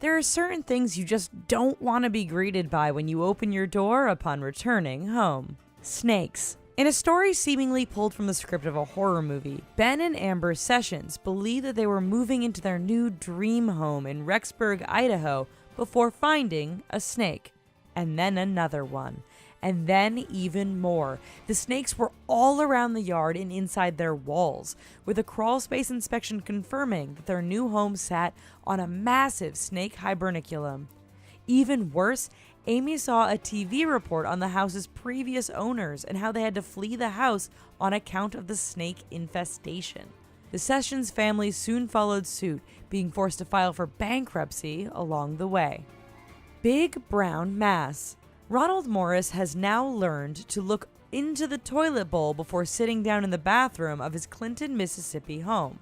There are certain things you just don't want to be greeted by when you open your door upon returning home. Snakes. In a story seemingly pulled from the script of a horror movie, Ben and Amber Sessions believed that they were moving into their new dream home in Rexburg, Idaho, before finding a snake. And then another one. And then even more. The snakes were all around the yard and inside their walls, with a crawl space inspection confirming that their new home sat on a massive snake hibernaculum. Even worse, Amy saw a TV report on the house's previous owners and how they had to flee the house on account of the snake infestation. The Sessions family soon followed suit, being forced to file for bankruptcy along the way. Big brown mass. Ronald Morris has now learned to look into the toilet bowl before sitting down in the bathroom of his Clinton, Mississippi home.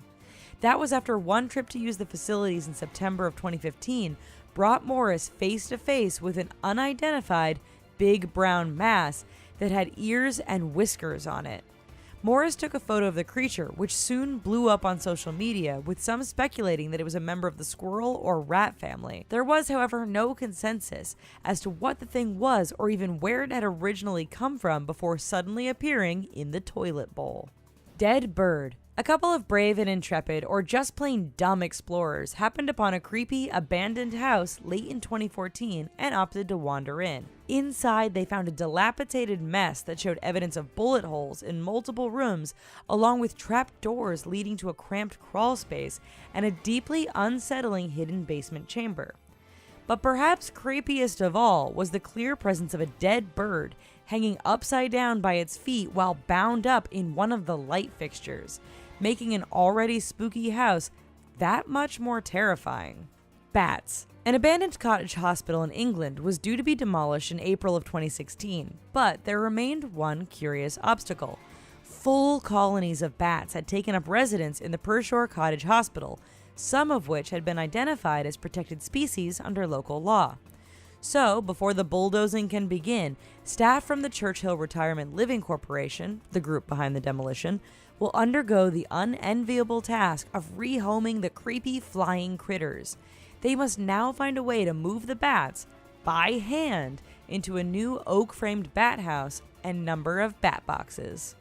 That was after one trip to use the facilities in September of 2015 brought Morris face to face with an unidentified big brown mass that had ears and whiskers on it. Morris took a photo of the creature, which soon blew up on social media, with some speculating that it was a member of the squirrel or rat family. There was, however, no consensus as to what the thing was or even where it had originally come from before suddenly appearing in the toilet bowl. Dead bird. A couple of brave and intrepid, or just plain dumb explorers happened upon a creepy, abandoned house late in 2014 and opted to wander in. Inside, they found a dilapidated mess that showed evidence of bullet holes in multiple rooms, along with trap doors leading to a cramped crawl space and a deeply unsettling hidden basement chamber. But perhaps creepiest of all was the clear presence of a dead bird hanging upside down by its feet while bound up in one of the light fixtures, making an already spooky house that much more terrifying. Bats. An abandoned cottage hospital in England was due to be demolished in April of 2016, but there remained one curious obstacle. Full colonies of bats had taken up residence in the Pershore Cottage Hospital, some of which had been identified as protected species under local law. So, before the bulldozing can begin, staff from the Churchill Retirement Living Corporation, the group behind the demolition, will undergo the unenviable task of rehoming the creepy flying critters. They must now find a way to move the bats, by hand, into a new oak-framed bat house and number of bat boxes.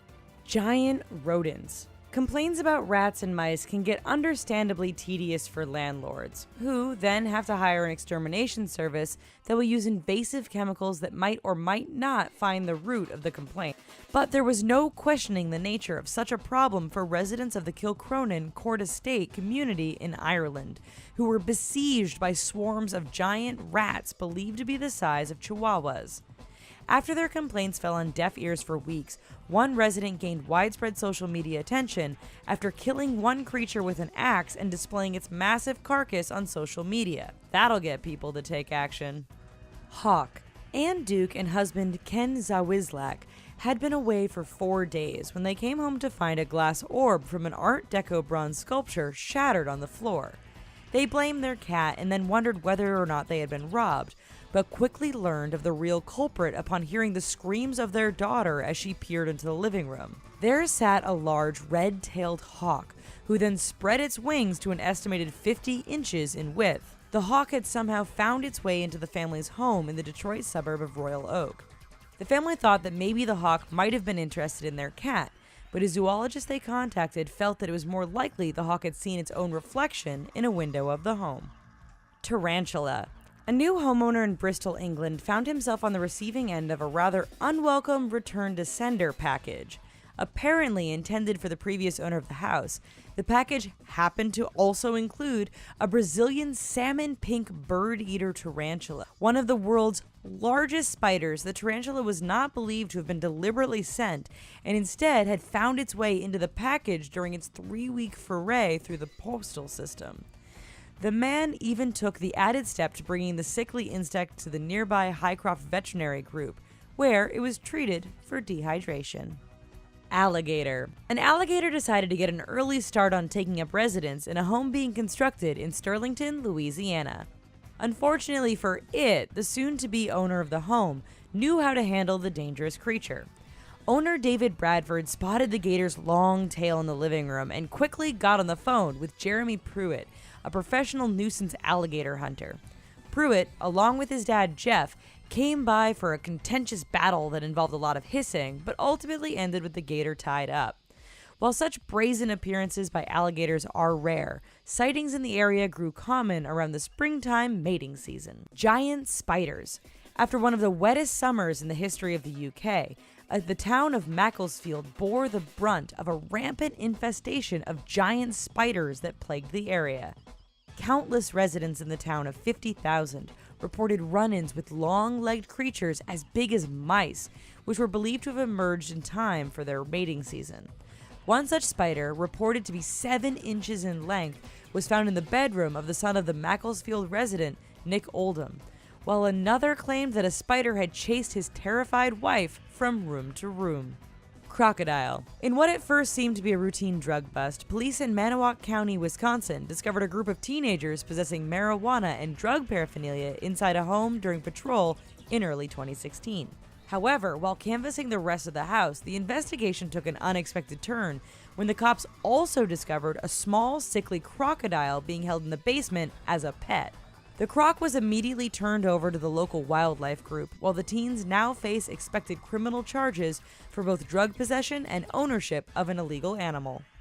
Giant rodents. Complaints about rats and mice can get understandably tedious for landlords, who then have to hire an extermination service that will use invasive chemicals that might or might not find the root of the complaint. But there was no questioning the nature of such a problem for residents of the Kilcronan Court Estate community in Ireland, who were besieged by swarms of giant rats believed to be the size of chihuahuas. After their complaints fell on deaf ears for weeks, one resident gained widespread social media attention after killing one creature with an axe and displaying its massive carcass on social media. That'll get people to take action. Hawk. Ann Duke and husband Ken Zawislak had been away for 4 days when they came home to find a glass orb from an Art Deco bronze sculpture shattered on the floor. They blamed their cat and then wondered whether or not they had been robbed, but quickly learned of the real culprit upon hearing the screams of their daughter as she peered into the living room. There sat a large red-tailed hawk, who then spread its wings to an estimated 50 inches in width. The hawk had somehow found its way into the family's home in the Detroit suburb of Royal Oak. The family thought that maybe the hawk might have been interested in their cat, but a zoologist they contacted felt that it was more likely the hawk had seen its own reflection in a window of the home. Tarantula. A new homeowner in Bristol, England found himself on the receiving end of a rather unwelcome return to sender package. Apparently intended for the previous owner of the house, the package happened to also include a Brazilian salmon pink bird-eater tarantula. One of the world's largest spiders, the tarantula was not believed to have been deliberately sent, and instead had found its way into the package during its 3-week foray through the postal system. The man even took the added step to bringing the sickly insect to the nearby Highcroft Veterinary Group, where it was treated for dehydration. Alligator. An alligator decided to get an early start on taking up residence in a home being constructed in Sterlington, Louisiana. Unfortunately for it, the soon-to-be owner of the home knew how to handle the dangerous creature. Owner David Bradford spotted the gator's long tail in the living room and quickly got on the phone with Jeremy Pruitt, a professional nuisance alligator hunter. Pruitt, along with his dad Jeff, came by for a contentious battle that involved a lot of hissing, but ultimately ended with the gator tied up. While such brazen appearances by alligators are rare, sightings in the area grew common around the springtime mating season. Giant spiders. After one of the wettest summers in the history of the UK, the town of Macclesfield bore the brunt of a rampant infestation of giant spiders that plagued the area. Countless residents in the town of 50,000 reported run-ins with long-legged creatures as big as mice, which were believed to have emerged in time for their mating season. One such spider, reported to be 7 inches in length, was found in the bedroom of the son of the Macclesfield resident, Nick Oldham, while another claimed that a spider had chased his terrified wife from room to room. Crocodile. In what at first seemed to be a routine drug bust, police in Manawak County, Wisconsin, discovered a group of teenagers possessing marijuana and drug paraphernalia inside a home during patrol in early 2016. However, while canvassing the rest of the house, the investigation took an unexpected turn when the cops also discovered a small, sickly crocodile being held in the basement as a pet. The croc was immediately turned over to the local wildlife group, while the teens now face expected criminal charges for both drug possession and ownership of an illegal animal.